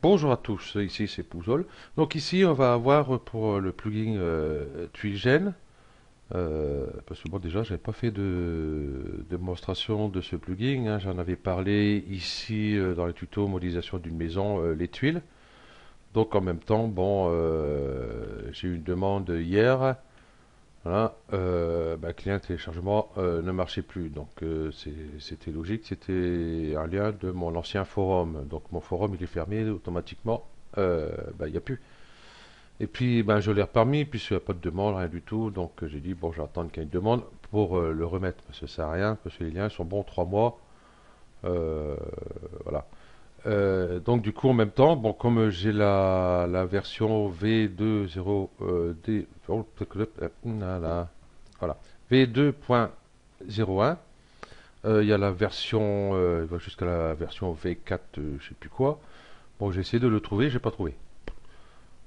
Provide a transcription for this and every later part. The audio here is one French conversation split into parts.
Bonjour à tous, ici c'est Pouzol. Donc ici on va avoir pour le plugin TuileGen, parce que bon déjà j'avais pas fait de démonstration de ce plugin, hein. J'en avais parlé ici dans le tuto modélisation d'une maison, les tuiles. Donc en même temps, bon, j'ai eu une demande hier. Voilà, client téléchargement ne marchait plus, donc c'était logique, c'était un lien de mon ancien forum. Donc mon forum il est fermé automatiquement, il n'y a plus. Et puis ben, je l'ai reparmi, puisqu'il n'y a pas de demande, rien du tout, donc j'ai dit bon j'attends qu'il y ait une demande pour le remettre, parce que ça sert à rien, parce que les liens sont bons 3 mois. euh, voilà. Donc du coup en même temps, bon comme j'ai la version V2.0 D, oh, voilà, V2.01, il y a la version, il va jusqu'à la version V4, je sais plus quoi. Bon j'ai essayé de le trouver, j'ai pas trouvé.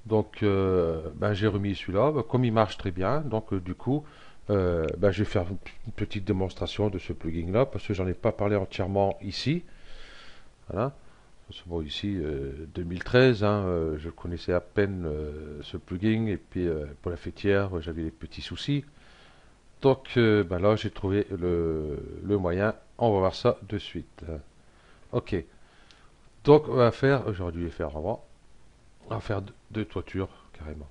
Donc ben, j'ai remis celui-là, ben, comme il marche très bien, donc du coup ben, je vais faire une petite démonstration de ce plugin là parce que j'en ai pas parlé entièrement ici. Voilà. Bon, ici, 2013, hein, je connaissais à peine ce plugin, et puis pour la fêtière, j'avais des petits soucis. Donc ben là, j'ai trouvé le moyen. On va voir ça de suite. Ok, donc on va faire, j'aurais dû les faire avant, on va faire deux toitures carrément.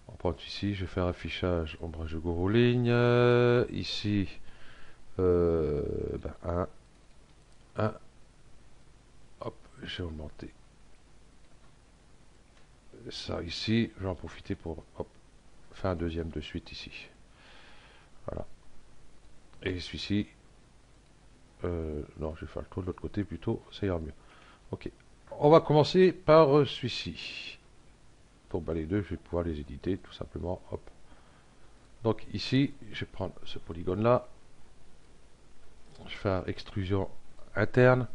On prend ici, je vais faire affichage ombrage de gros ligne. Ici, ben, un, hop, j'ai augmenté ça ici. Je vais en profiter pour hop, faire un deuxième de suite ici. Voilà. Et celui-ci, non, je vais faire le tour de l'autre côté plutôt, ça ira mieux. Ok. On va commencer par celui-ci. Donc bah, les deux, je vais pouvoir les éditer tout simplement. Hop. Donc ici, je vais prendre ce polygone-là. Je vais faire extrusion interne.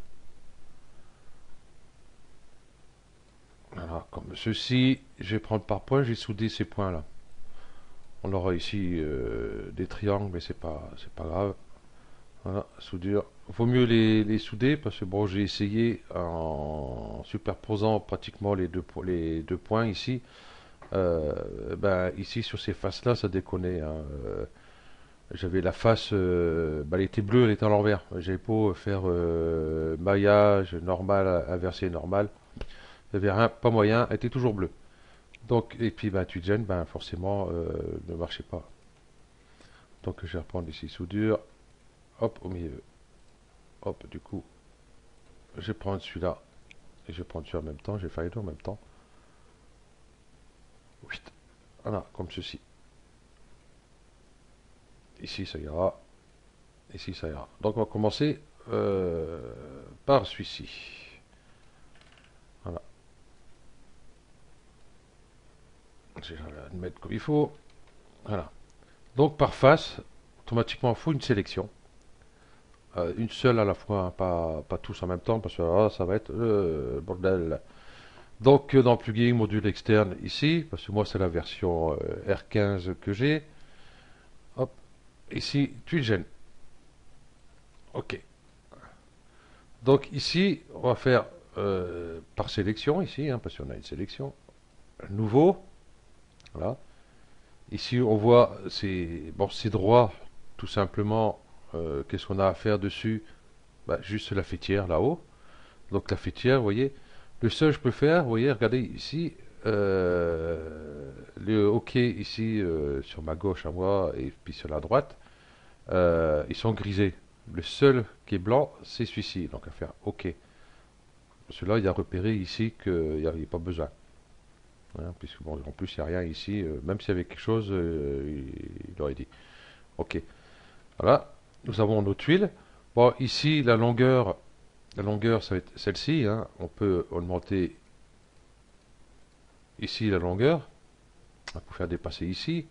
Voilà, comme ceci. Je vais prendre par point, j'ai soudé ces points-là. On aura ici des triangles, mais c'est pas grave. Voilà, soudure. Vaut mieux les souder parce que bon, j'ai essayé en superposant pratiquement les deux points ici. Ben, ici sur ces faces-là, ça déconnait, hein. J'avais la face, ben, elle était bleue, elle était à l'envers. J'avais beau faire maillage normal, inversé normal, il n'y avait rien, pas moyen, elle était toujours bleue. Donc, et puis ben, Twitchen, ben, forcément, ne marchait pas. Donc je vais reprendre ici soudure, hop, au milieu. Hop, du coup, je vais prendre celui-là et je vais prendre celui en même temps, je vais faire les deux en même temps. Voilà, comme ceci. Ici, ça ira. Ici, ça ira. Donc, on va commencer par celui-ci. Voilà. Je vais le mettre comme il faut. Voilà. Donc, par face, automatiquement, il faut une sélection. Une seule à la fois, hein, pas tous en même temps, parce que ça va être le bordel. Donc, dans plugin, module externe ici, parce que moi, c'est la version R15 que j'ai. Hop, ici, TuileGen. OK. Donc ici, on va faire par sélection ici, hein, parce qu'on a une sélection. Nouveau, voilà. Ici, on voit, c'est droit, tout simplement. Qu'est-ce qu'on a à faire dessus? Bah, juste la fêtière là-haut. Donc la fêtière, vous voyez. Le seul que je peux faire, vous voyez, regardez ici, le OK ici sur ma gauche à moi et puis sur la droite, ils sont grisés. Le seul qui est blanc, c'est celui-ci. Donc à faire OK. Celui-là, il a repéré ici qu'il n'y avait pas besoin. Hein, puisque bon, en plus, il n'y a rien ici. Même s'il y avait quelque chose, il aurait dit. Ok. Voilà. Nous avons nos tuiles. Bon, ici, la longueur, ça va être celle-ci, hein. On peut augmenter ici la longueur pour faire dépasser ici.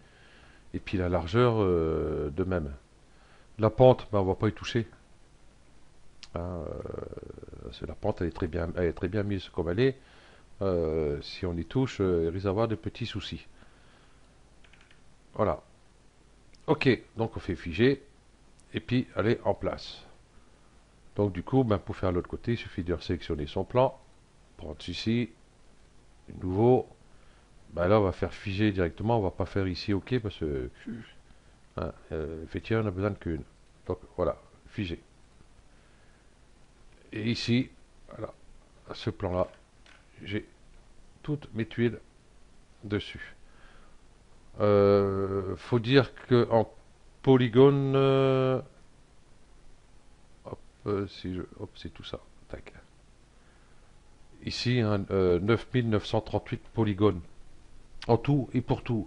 Et puis la largeur de même. La pente, ben, on ne va pas y toucher, hein. La pente, elle est très bien mise comme elle est. Si on y touche, il risque d'avoir de petits soucis. Voilà. Ok, donc on fait figer et puis aller en place. Donc du coup, ben, pour faire l'autre côté, il suffit de sélectionner son plan. prendre ici, nouveau. Bah là, on va faire figer directement. On va pas faire ici OK parce que hein, effectivement, on a besoin de qu'une. Donc voilà, figer. Et ici, voilà, à ce plan-là, j'ai toutes mes tuiles dessus. Faut dire que en polygone, hop, si je, hop, c'est tout ça. Tac. Ici, hein, 9938 polygones. En tout et pour tout.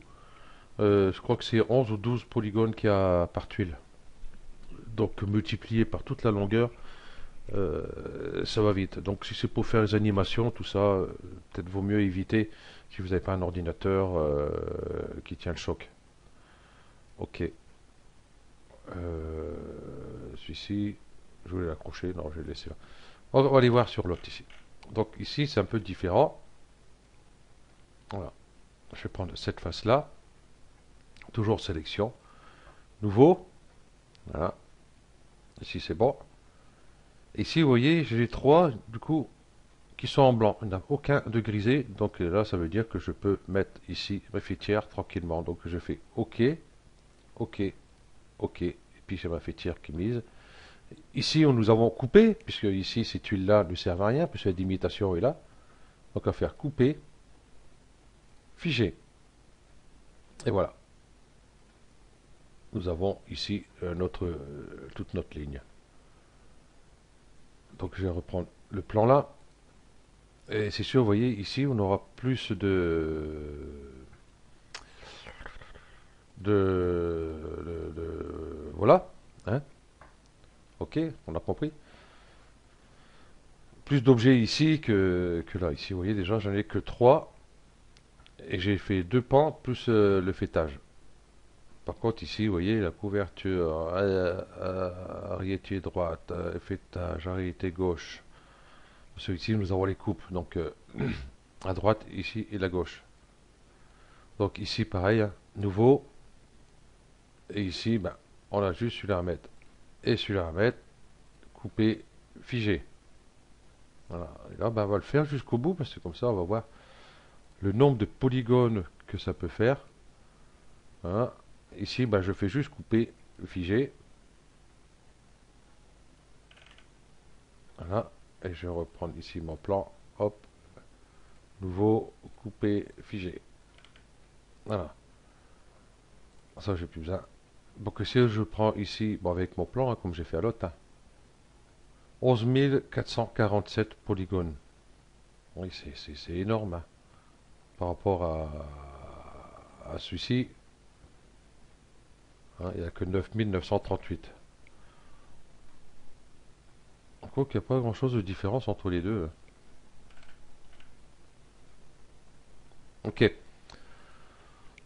Je crois que c'est 11 ou 12 polygones qu'il y a par tuile. Donc multiplié par toute la longueur, ça va vite. Donc si c'est pour faire les animations, tout ça, peut-être vaut mieux éviter si vous n'avez pas un ordinateur qui tient le choc. Ok. Celui-ci, je voulais l'accrocher, non, je vais le laisser là. On va aller voir sur l'autre ici. Donc ici, c'est un peu différent. Voilà. Je vais prendre cette face-là. Toujours sélection. Nouveau. Voilà. Ici, c'est bon. Ici, vous voyez, j'ai les trois, du coup, qui sont en blanc. Il n'y a aucun de grisé. Donc là, ça veut dire que je peux mettre ici ma fêtière tranquillement. Donc je fais OK, OK, OK. Et puis j'ai ma fêtière qui mise. Ici, nous avons coupé, puisque ici, ces tuiles-là ne servent à rien, puisque l'imitation est là. Donc on va faire couper, figer. Et voilà. Nous avons ici toute notre ligne. Donc je vais reprendre le plan là. Et c'est sûr, vous voyez, ici, on aura plus voilà. Hein. Ok, on a compris. Plus d'objets ici que là. Ici, vous voyez, déjà, j'en ai que 3. Et j'ai fait 2 pans plus le fêtage. Par contre, ici, vous voyez, la couverture, arrière droite, fêtage, arrière gauche. Celui-ci, nous avons les coupes. Donc, à droite, ici, et la gauche. Donc, ici, pareil, hein, nouveau. Et ici, ben, on a juste celui-là à mettre. Et celui-là à mettre. Couper, figer. Voilà. Et là, ben, on va le faire jusqu'au bout, parce que comme ça, on va voir le nombre de polygones que ça peut faire. Voilà. Ici, ben, je fais juste couper, figer. Voilà. Et je vais reprendre ici mon plan. Hop. Nouveau, couper, figer. Voilà. Ça, j'ai plus besoin. Donc, si je prends ici, bon, avec mon plan, hein, comme j'ai fait à l'autre, hein, 11 447 polygones. Oui, c'est énorme, hein, par rapport à celui-ci. Hein, il n'y a que 9938. Je crois qu'il n'y a pas grand-chose de différence entre les deux. Ok.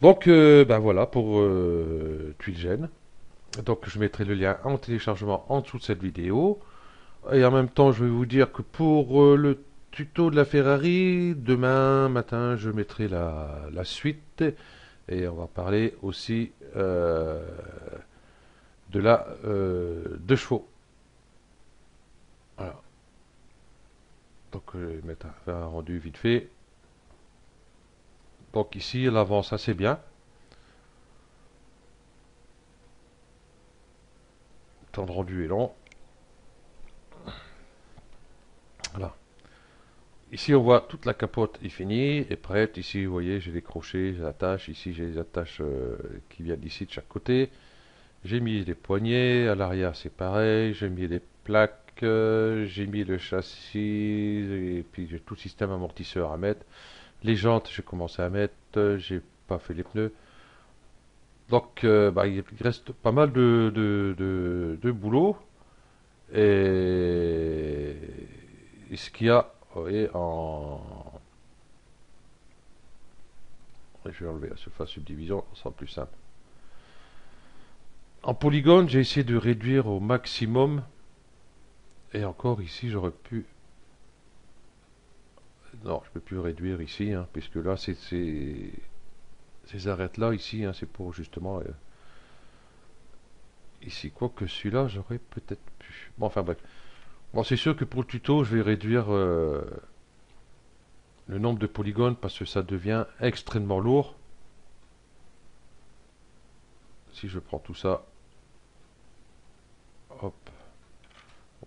Donc, ben voilà pour TuileGen. Donc, je mettrai le lien en téléchargement en dessous de cette vidéo. Et en même temps, je vais vous dire que pour le tuto de la Ferrari, demain matin, je mettrai la suite. Et on va parler aussi de la 2 chevaux. Voilà. Donc, je vais mettre un rendu vite fait. Donc ici, elle avance assez bien. Le temps de rendu est long. Voilà. Ici, on voit toute la capote est finie, est prête. Ici, vous voyez, j'ai les crochets, j'ai l'attache. Ici, j'ai les attaches qui viennent d'ici de chaque côté. J'ai mis les poignées. À l'arrière, c'est pareil. J'ai mis les plaques. J'ai mis le châssis. Et puis, j'ai tout le système amortisseur à mettre. Les jantes, j'ai commencé à mettre. J'ai pas fait les pneus. Donc, bah, il reste pas mal de boulot. Et ce qu'il y a, vous voyez, je vais enlever la surface subdivision, ça sera plus simple. En polygone, j'ai essayé de réduire au maximum. Et encore ici, j'aurais pu... Non, je peux plus réduire ici, hein, puisque là, ces arêtes-là, ici, hein, c'est pour justement... ici, quoique celui-là, j'aurais peut-être pu... Bon, enfin bref. Bon, c'est sûr que pour le tuto, je vais réduire le nombre de polygones parce que ça devient extrêmement lourd. Si je prends tout ça, hop,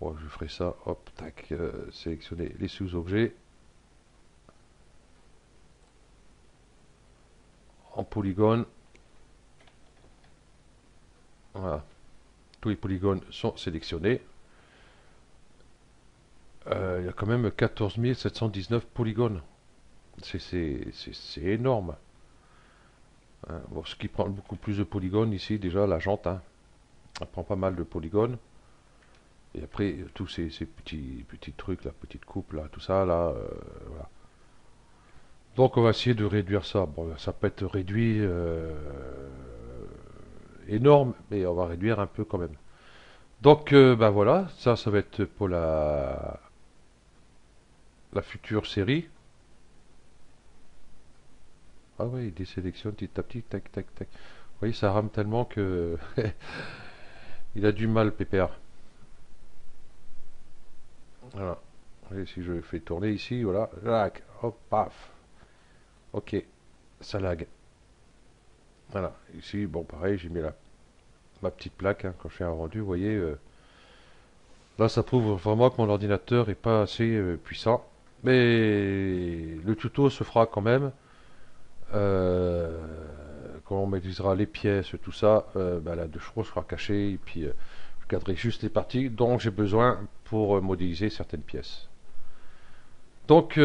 oh, je ferai ça, hop, tac, sélectionner les sous-objets en polygone. Voilà, tous les polygones sont sélectionnés. Il y a quand même 14 719 polygones. C'est énorme. Hein. Bon, ce qui prend beaucoup plus de polygones ici, déjà la jante, hein, elle prend pas mal de polygones. Et après, tous ces petits trucs, la petite coupe, là, tout ça, là, voilà. Donc on va essayer de réduire ça. Bon, ça peut être réduit énorme, mais on va réduire un peu quand même. Donc, ben voilà, ça va être pour la future série. Ah oui, il désélectionne petit à petit, tac, tac, tac. Vous voyez, ça rame tellement que il a du mal, Pépère. Voilà. Et si je fais tourner ici, voilà, lac, hop, paf. Ok, ça lag. Voilà. Ici, bon, pareil, j'ai mis ma petite plaque hein, quand je fais un rendu. Vous voyez, là, ça prouve vraiment que mon ordinateur est pas assez puissant. Mais le tuto se fera quand même. Euh, Quand on maîtrisera les pièces, tout ça, bah, la deux chevaux sera cachée et puis je garderai juste les parties dont j'ai besoin pour modéliser certaines pièces. Donc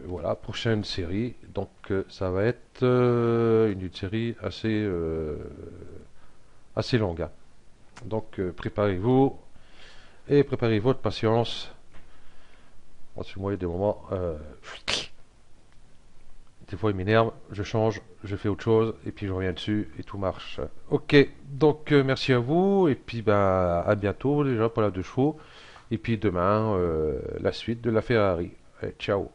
voilà, prochaine série. Donc ça va être une série assez longue. Hein. Donc préparez-vous et préparez votre patience. Parce que moi, il y a des moments, des fois il m'énerve, je change, je fais autre chose et puis je reviens dessus et tout marche. Ok, donc merci à vous et puis bah, à bientôt déjà pour la deux chevaux et puis demain la suite de la Ferrari. Allez, ciao.